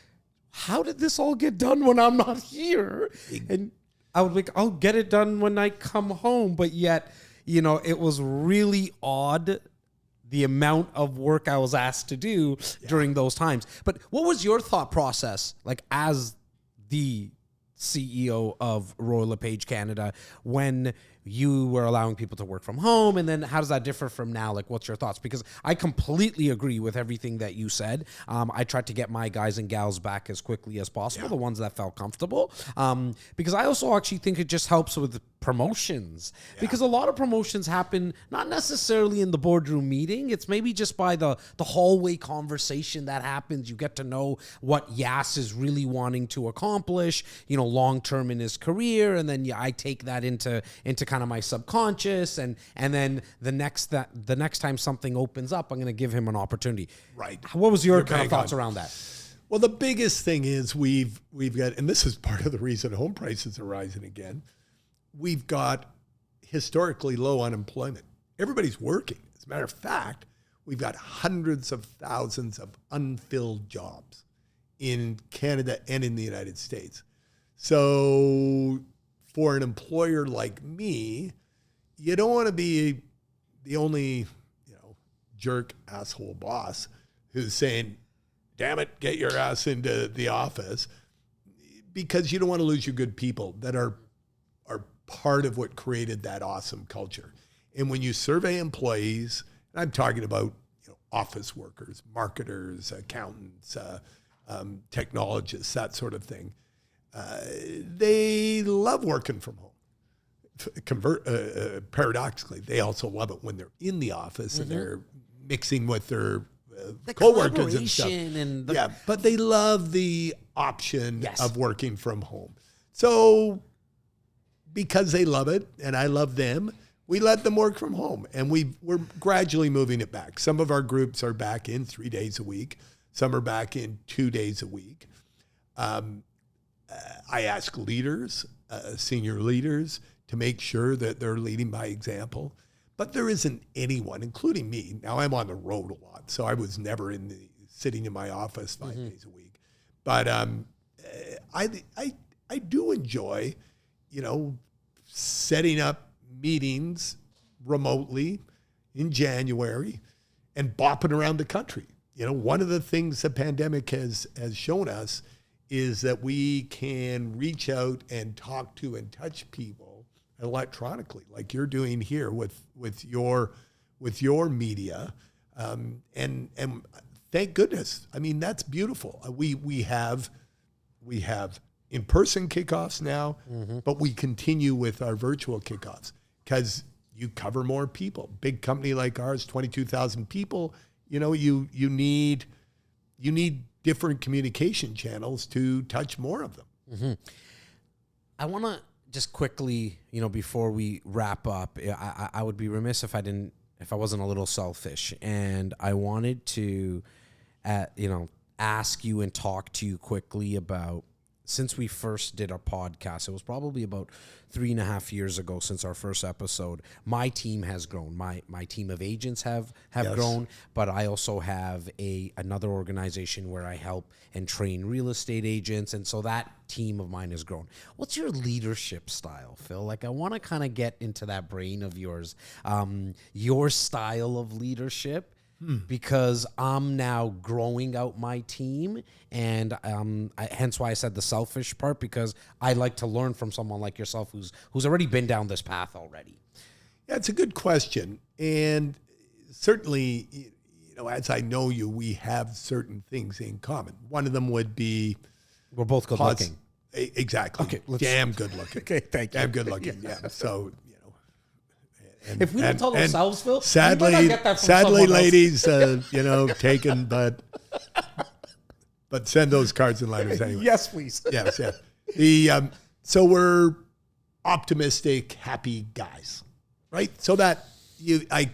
Speaker 2: how did this all get done when I'm not here? And I would like, I'll get it done when I come home. But yet, it was really odd the amount of work I was asked to do during those times. But what was your thought process, like as the CEO of Royal LePage Canada, when you were allowing people to work from home, and then how does that differ from now? Like, what's your thoughts? Because I completely agree with everything that you said. I tried to get my guys and gals back as quickly as possible, the ones that felt comfortable, because I also actually think it just helps with promotions, because a lot of promotions happen not necessarily in the boardroom meeting. It's maybe just by the hallway conversation that happens. You get to know what Yas is really wanting to accomplish, long term in his career, and then I take that into kind of my subconscious, and then the next time something opens up, I'm going to give him an opportunity.
Speaker 3: Right.
Speaker 2: What was your kind of thoughts around that?
Speaker 3: Well, the biggest thing is we've got, and this is part of the reason home prices are rising again, we've got historically low unemployment. Everybody's working. As a matter of fact, we've got hundreds of thousands of unfilled jobs in Canada and in the United States. So for an employer like me, you don't want to be the only, jerk asshole boss who's saying, damn it, get your ass into the office, because you don't want to lose your good people that are part of what created that awesome culture. And when you survey employees, and I'm talking about office workers, marketers, accountants, technologists, that sort of thing, they love working from home. Paradoxically, they also love it when they're in the office and they're mixing with their coworkers and stuff. But they love the option of working from home. So because they love it and I love them, we let them work from home, and we're gradually moving it back. Some of our groups are back in 3 days a week. Some are back in 2 days a week. I ask leaders, senior leaders, to make sure that they're leading by example. But there isn't anyone, including me. Now, I'm on the road a lot, so I was never sitting in my office 5 days a week. But I do enjoy, setting up meetings remotely in January and bopping around the country. One of the things the pandemic has shown us is that we can reach out and talk to and touch people electronically, like you're doing here with your media, and thank goodness. I mean, that's beautiful. We have in-person kickoffs now, but we continue with our virtual kickoffs because you cover more people. Big company like ours, 22,000 people. You need different communication channels to touch more of them.
Speaker 2: I want to just quickly, before we wrap up, I would be remiss if I wasn't a little selfish, and I wanted to, ask you and talk to you quickly about, since we first did our podcast, it was probably about 3.5 years ago since our first episode. My team has grown. My team of agents have grown, but I also have another organization where I help and train real estate agents, and so that team of mine has grown. What's your leadership style, Phil? Like, I want to kind of get into that brain of yours, your style of leadership. Because I'm now growing out my team, and hence why I said the selfish part, because I like to learn from someone like yourself who's already been down this path already.
Speaker 3: Yeah, it's a good question, and certainly, as I know you, we have certain things in common. One of them would be
Speaker 2: we're both good looking.
Speaker 3: Exactly.
Speaker 2: Okay,
Speaker 3: damn good looking.
Speaker 2: Okay, thank you.
Speaker 3: Damn good looking. Yeah. So.
Speaker 2: If we don't tell ourselves, Phil,
Speaker 3: sadly, ladies, taken, but send those cards and letters anyway.
Speaker 2: Yes, please.
Speaker 3: Yes. So we're optimistic, happy guys, right? So that I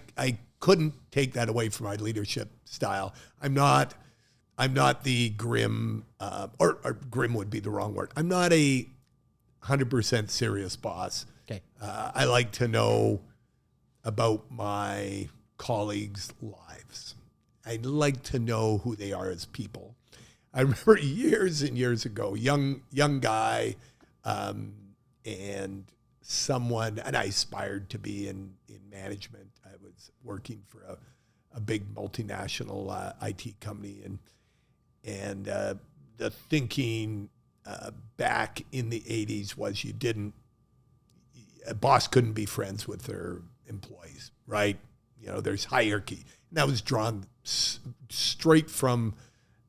Speaker 3: couldn't take that away from my leadership style. I'm not the grim, or grim would be the wrong word. I'm not a 100% serious boss.
Speaker 2: Okay.
Speaker 3: I like to know about my colleagues' lives. I like to know who they are as people. I remember years and years ago, young guy, and I aspired to be in management. I was working for a big multinational IT company, and the thinking back in the 80s was a boss couldn't be friends with their employees, right? There's hierarchy. And that was drawn straight from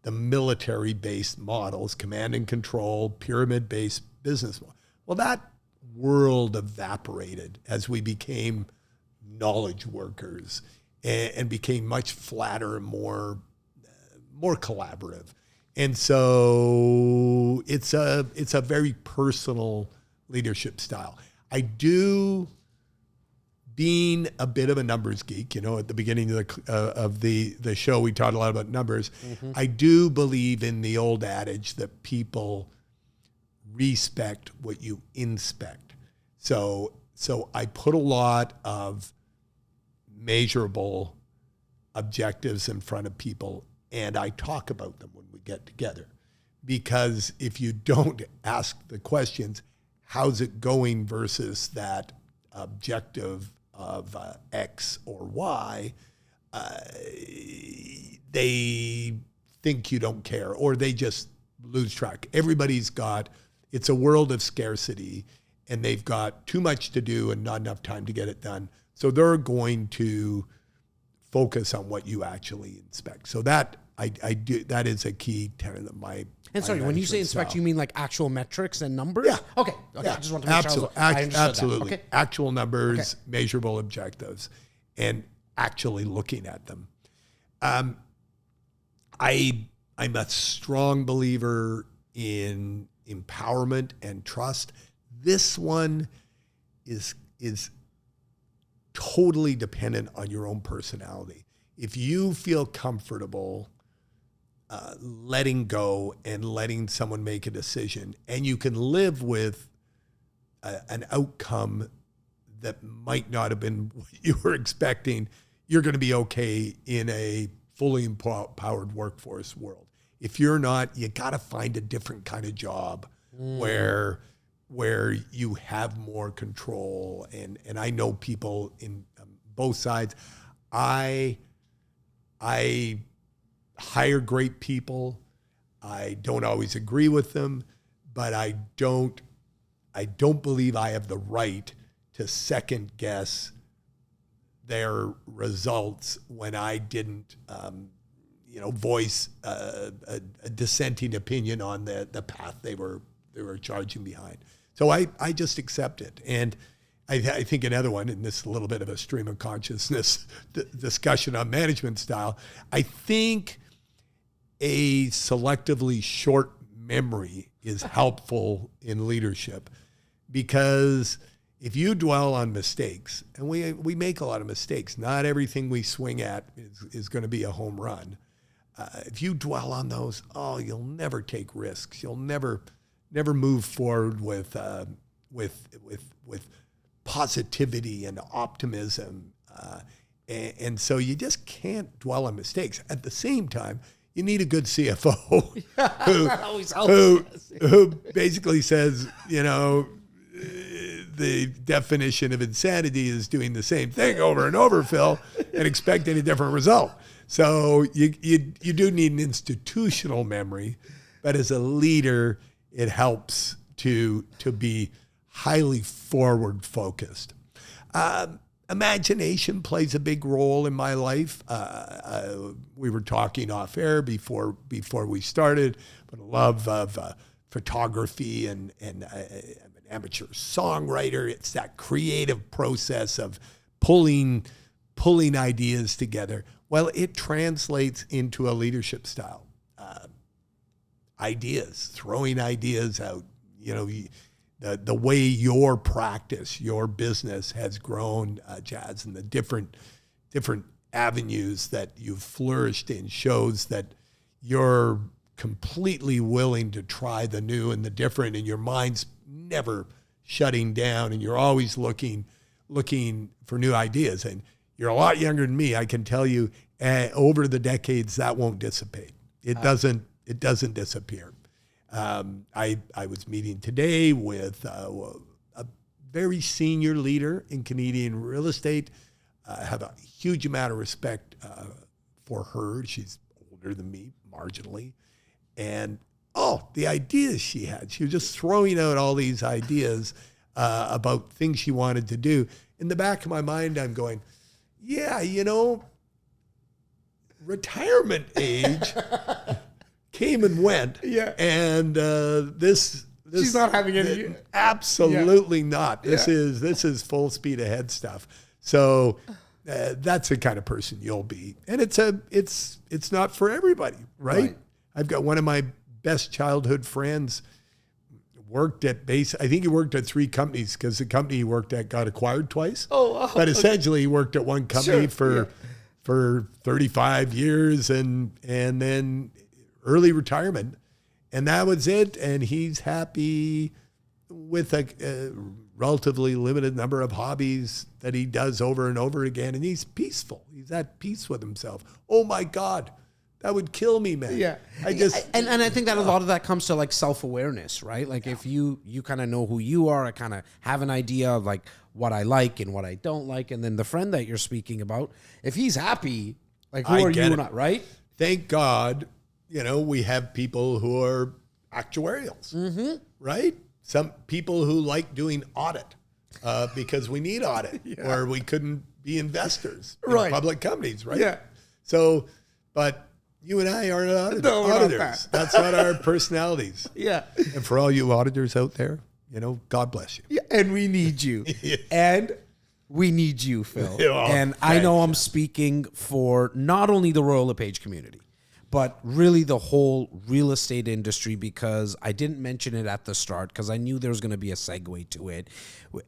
Speaker 3: the military-based models, command and control, pyramid-based business model. Well, that world evaporated as we became knowledge workers and became much flatter and more collaborative. And so it's a very personal leadership style. Being a bit of a numbers geek, at the beginning of the show, we talked a lot about numbers. Mm-hmm. I do believe in the old adage that people respect what you inspect. So I put a lot of measurable objectives in front of people, and I talk about them when we get together. Because if you don't ask the questions, how's it going versus that objective of X or Y, they think you don't care, or they just lose track. It's a world of scarcity, and they've got too much to do and not enough time to get it done. So they're going to focus on what you actually inspect. So that I do. That is a key tenet of my.
Speaker 2: And sorry, when you say inspect, you mean like actual metrics and numbers?
Speaker 3: Yeah.
Speaker 2: Okay. Yeah. I just want to make sure I understood
Speaker 3: absolutely.
Speaker 2: that. Okay.
Speaker 3: Actual numbers, measurable objectives, and actually looking at them. I'm a strong believer in empowerment and trust. This one is totally dependent on your own personality. If you feel comfortable letting go and letting someone make a decision, and you can live with an outcome that might not have been what you were expecting, you're going to be okay in a fully empowered workforce world. If you're not, you got to find a different kind of job where you have more control. And I know people in both sides. I hire great people. I don't always agree with them, but I don't believe I have the right to second guess their results when I didn't voice a dissenting opinion on the path they were charging behind. So I just accept it. And I think another one, and this is a little bit of a stream of consciousness discussion on management style, I think a selectively short memory is helpful in leadership, because if you dwell on mistakes, and we make a lot of mistakes, not everything we swing at is going to be a home run. If you dwell on those, you'll never take risks. You'll never move forward with positivity and optimism. And so you just can't dwell on mistakes. At the same time, you need a good CFO who basically says, the definition of insanity is doing the same thing over and over, Phil, and expecting a different result. So you do need an institutional memory, but as a leader, it helps to be highly forward focused. Imagination plays a big role in my life. We were talking off air before we started, but a love of photography and I'm an amateur songwriter. It's that creative process of pulling ideas together. Well, it translates into a leadership style. Ideas, throwing ideas out. The way your practice, your business has grown, Jazz, and the different avenues that you've flourished in shows that you're completely willing to try the new and the different, and your mind's never shutting down, and you're always looking for new ideas. And you're a lot younger than me. I can tell you, over the decades, that won't dissipate. It doesn't disappear. I was meeting today with a very senior leader in Canadian real estate. I have a huge amount of respect for her. She's older than me, marginally. And, the ideas she had. She was just throwing out all these ideas about things she wanted to do. In the back of my mind, I'm going, yeah, retirement age came and went.
Speaker 2: Yeah.
Speaker 3: And this
Speaker 2: She's not having any.
Speaker 3: Absolutely not. This is full speed ahead stuff. So that's the kind of person you'll be. And it's not for everybody, right? I've got one of my best childhood friends worked at I think he worked at 3 companies because the company he worked at got acquired twice. But essentially he worked at one company for 35 years and then early retirement. And that was it. And he's happy with a relatively limited number of hobbies that he does over and over again. And he's peaceful. He's at peace with himself. Oh my God, that would kill me, man.
Speaker 2: Yeah. And I think that a lot of that comes to like self-awareness, right? Like if you kind of know who you are, I kind of have an idea of like what I like and what I don't like. And then the friend that you're speaking about, if he's happy, like who are you not, right?
Speaker 3: Thank God, we have people who are actuarials, right? Some people who like doing audit because we need audit or we couldn't be investors in public companies, right?
Speaker 2: Yeah.
Speaker 3: So, but you and I aren't auditors.
Speaker 2: No, we're not that.
Speaker 3: That's not our personalities.
Speaker 2: Yeah.
Speaker 3: And for all you auditors out there, God bless you.
Speaker 2: Yeah, and we need you. And we need you, Phil.
Speaker 3: Oh,
Speaker 2: and I know I'm speaking for not only the Royal LePage community, but really the whole real estate industry, because I didn't mention it at the start because I knew there was going to be a segue to it.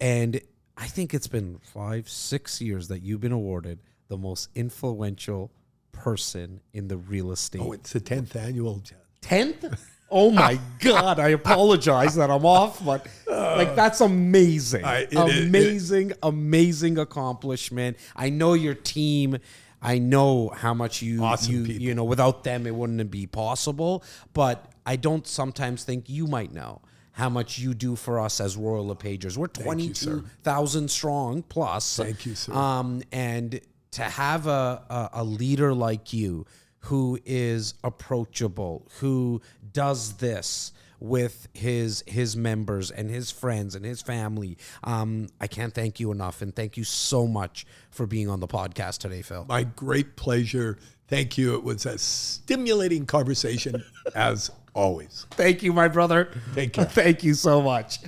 Speaker 2: And I think it's been 5-6 years that you've been awarded the most influential person in the real estate.
Speaker 3: Oh, it's the 10th annual.
Speaker 2: 10th? Oh my God, I apologize that I'm off, but like that's amazing. Amazing accomplishment. I know your team. I know how much you without them, it wouldn't be possible. But I don't sometimes think you might know how much you do for us as Royal LePagers. We're 22,000 strong plus.
Speaker 3: Thank you, sir.
Speaker 2: And to have a leader like you who is approachable, who does this with his members and his friends and his family. I can't thank you enough. And thank you so much for being on the podcast today, Phil.
Speaker 3: My great pleasure. Thank you. It was a stimulating conversation as always.
Speaker 2: Thank you, my brother.
Speaker 3: Take care.
Speaker 2: Thank you so much.